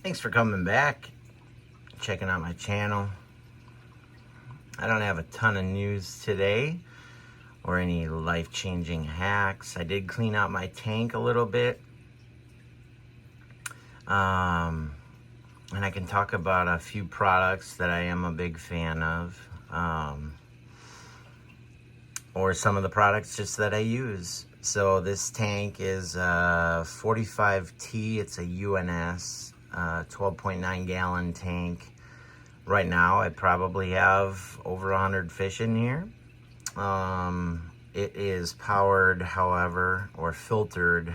Thanks for coming back, checking out my channel. I don't have a ton of news today or any life-changing hacks. I did clean out my tank a little bit. And I can talk about a few products that I am a big fan of. Or some of the products just that I use. So this tank is 45T. It's a UNS 12.9 gallon tank. Right now I probably have over 100 fish in here. It is powered, however, or filtered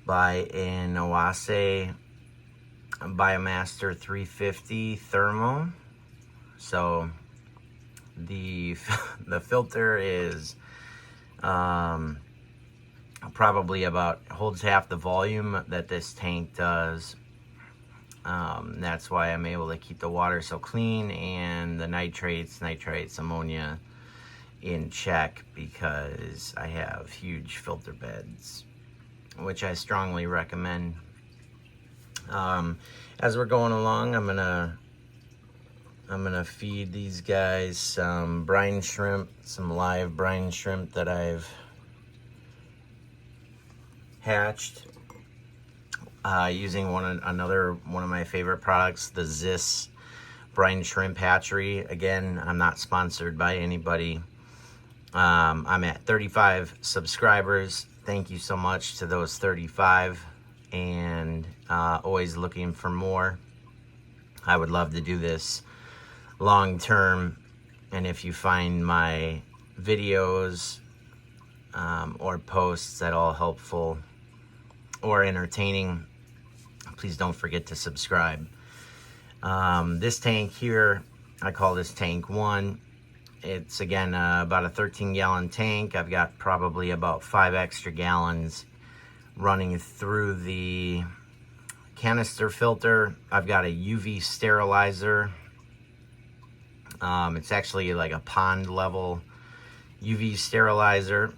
by an Owase Biomaster 350 thermo. So the filter is probably holds half the volume that this tank does. That's why I'm able to keep the water so clean and the nitrates, ammonia in check, because I have huge filter beds, which I strongly recommend. As we're going along, I'm gonna feed these guys some brine shrimp, some live brine shrimp that I've hatched using another one of my favorite products, the Zis brine shrimp hatchery. Again, I'm not sponsored by anybody. I'm at 35 subscribers. Thank you so much to those 35, and always looking for more. I would love to do this long term, and if you find my videos or posts at all helpful or entertaining, please don't forget to subscribe. This tank here, I call this tank 1. It's again about a 13 gallon tank. I've got probably about 5 extra gallons running through the canister filter. I've got a UV sterilizer. It's actually like a pond level UV sterilizer.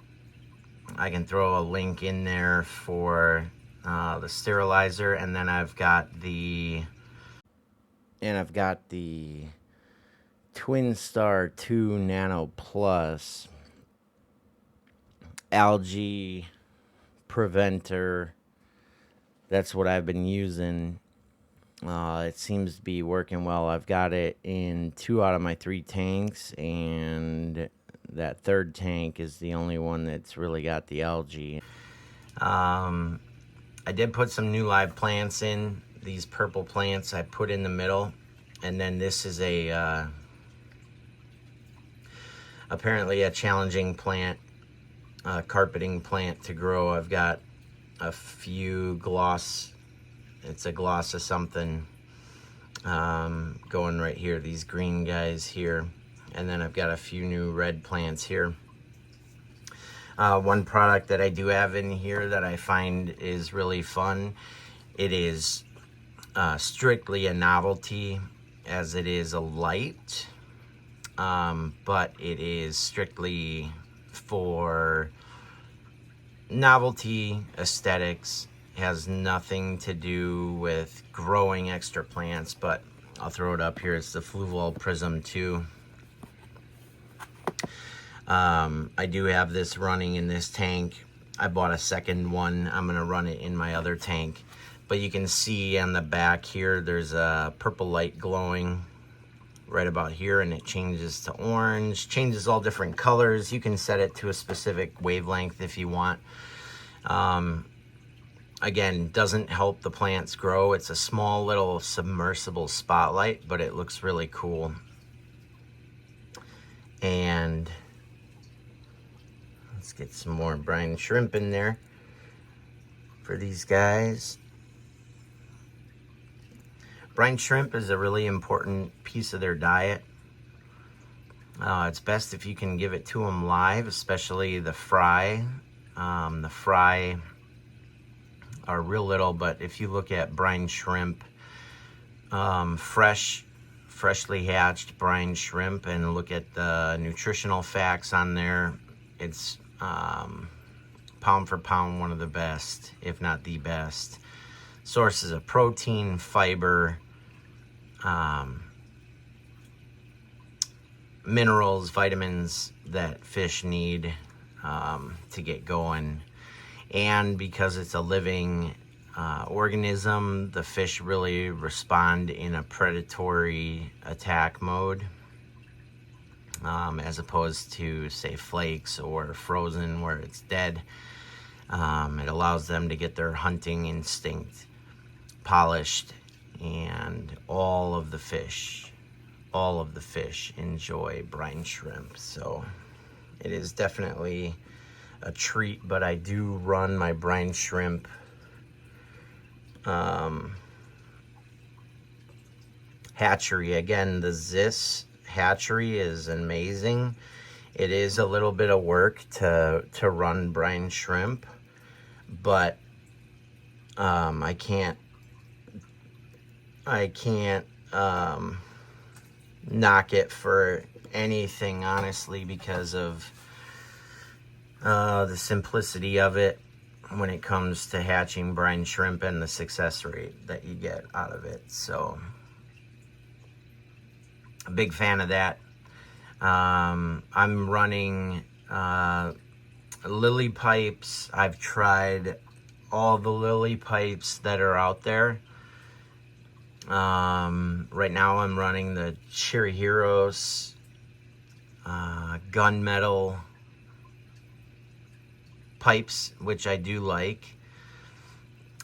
I can throw a link in there for the sterilizer, and then I've got the Twin Star 2 Nano Plus algae preventer. That's what I've been using. It seems to be working well. I've got it in 2 out of my 3 tanks, and that third tank is the only one that's really got the algae. I did put some new live plants in. These purple plants I put in the middle, and then this is apparently a challenging plant, carpeting plant to grow. I've got a few gloss. It's a gloss of something going right here, these green guys here. And then I've got a few new red plants here. One product that I do have in here that I find is really fun. It is strictly a novelty, as it is a light, but it is strictly for novelty aesthetics. Has nothing to do with growing extra plants, but I'll throw it up here. It's the Fluval Prism 2. I do have this running in this tank. I bought a second one. I'm gonna run it in my other tank, but you can see on the back here there's a purple light glowing right about here, and it changes to orange, changes all different colors. You can set it to a specific wavelength if you want. Again, doesn't help the plants grow. It's a small little submersible spotlight, but it looks really cool. And let's get some more brine shrimp in there for these guys. Brine shrimp is a really important piece of their diet. It's best if you can give it to them live, especially the fry. The fry are real little, but if you look at brine shrimp, freshly hatched brine shrimp, and look at the nutritional facts on there, it's pound for pound one of the best, if not the best. sources of protein, fiber, minerals, vitamins that fish need to get going. And because it's a living organism, the fish really respond in a predatory attack mode, as opposed to, say, flakes or frozen where it's dead. It allows them to get their hunting instinct polished, and all of the fish enjoy brine shrimp. So it is definitely a treat, but I do run my brine shrimp hatchery. Again, the Zis hatchery is amazing. It is a little bit of work to run brine shrimp, but I can't knock it for anything, honestly, because of the simplicity of it when it comes to hatching brine shrimp and the success rate that you get out of it. So a big fan of that. I'm running lily pipes. I've tried all the lily pipes that are out there. Right now I'm running the Cherry Heroes gunmetal pipes, which I do like.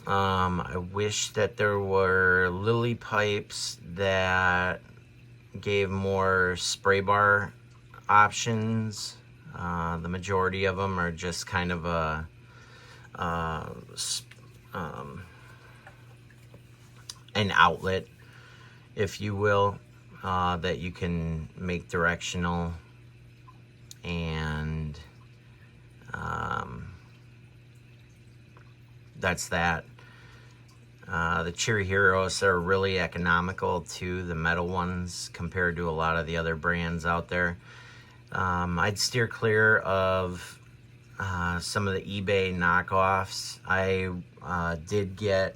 I wish that there were lily pipes that gave more spray bar options. The majority of them are just kind of an outlet, if you will, that you can make directional, and that's that. The Cherry Heroes are really economical too, the metal ones, compared to a lot of the other brands out there. I'd steer clear of some of the eBay knockoffs. I did get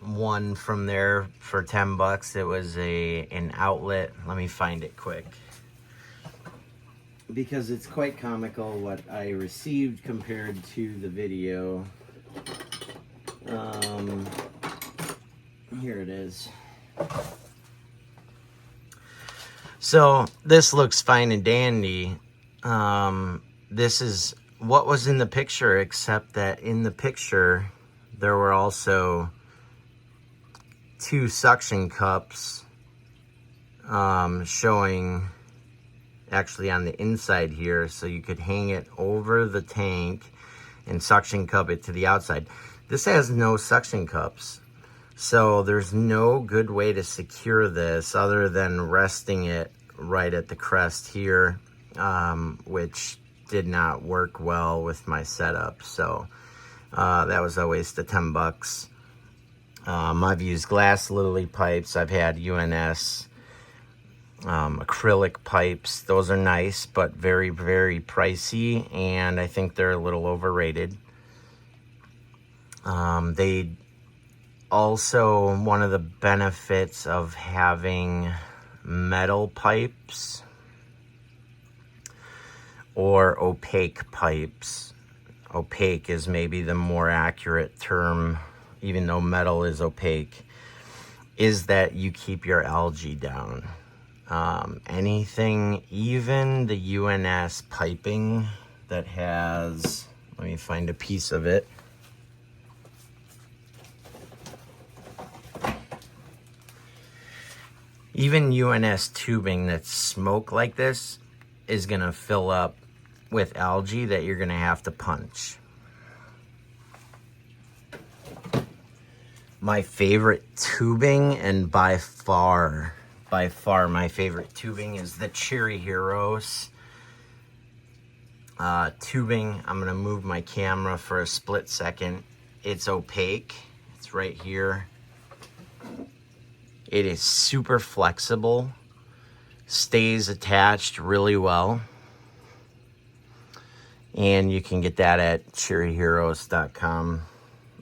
one from there for $10. It was an outlet. Let me find it quick, because it's quite comical what I received compared to the video. Here it is. So this looks fine and dandy. This is what was in the picture, except that in the picture there were also 2 suction cups showing actually on the inside here, so you could hang it over the tank and suction cup it to the outside. This has no suction cups, so there's no good way to secure this other than resting it right at the crest here, which did not work well with my setup. So that was a waste of $10. I've used glass lily pipes. I've had UNS acrylic pipes. Those are nice, but very, very pricey, and I think they're a little overrated. They also, one of the benefits of having metal pipes or opaque pipes, opaque is maybe the more accurate term, even though metal is opaque, is that you keep your algae down. Anything, even the UNS piping that has, let me find a piece of it. Even UNS tubing that's smoke like this is gonna fill up with algae that you're gonna have to punch. My favorite tubing, and by far my favorite tubing, is the Cherry Heroes tubing. I'm gonna move my camera for a split second. It's opaque, it's right here. It is super flexible, stays attached really well, and you can get that at cherryheroes.com.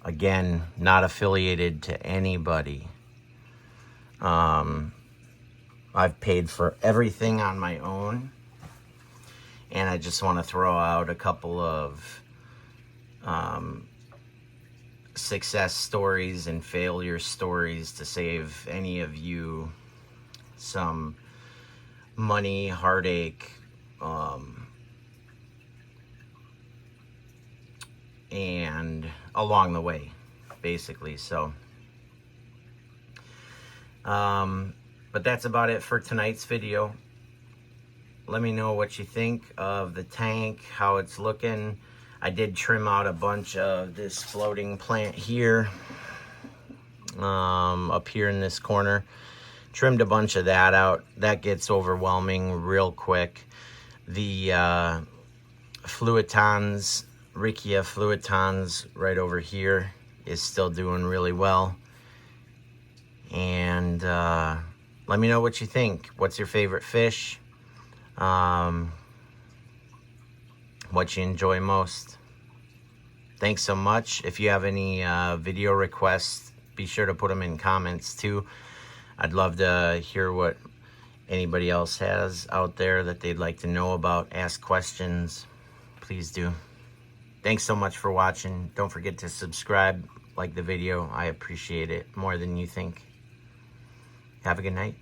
Again, not affiliated to anybody. I've paid for everything on my own, and I just want to throw out a couple of success stories and failure stories to save any of you some money, heartache, and along the way, basically. So but that's about it for tonight's video. Let me know what you think of the tank, how it's looking. I did trim out a bunch of this floating plant here, up here in this corner. Trimmed a bunch of that out. That gets overwhelming real quick. The fluitons, Riccia fluitons right over here is still doing really well. And let me know what you think. What's your favorite fish? What you enjoy most? Thanks so much. If you have any video requests, be sure to put them in comments too. I'd love to hear what anybody else has out there that they'd like to know about. Ask questions. Please do. Thanks so much for watching. Don't forget to subscribe, like the video. I appreciate it more than you think. Have a good night.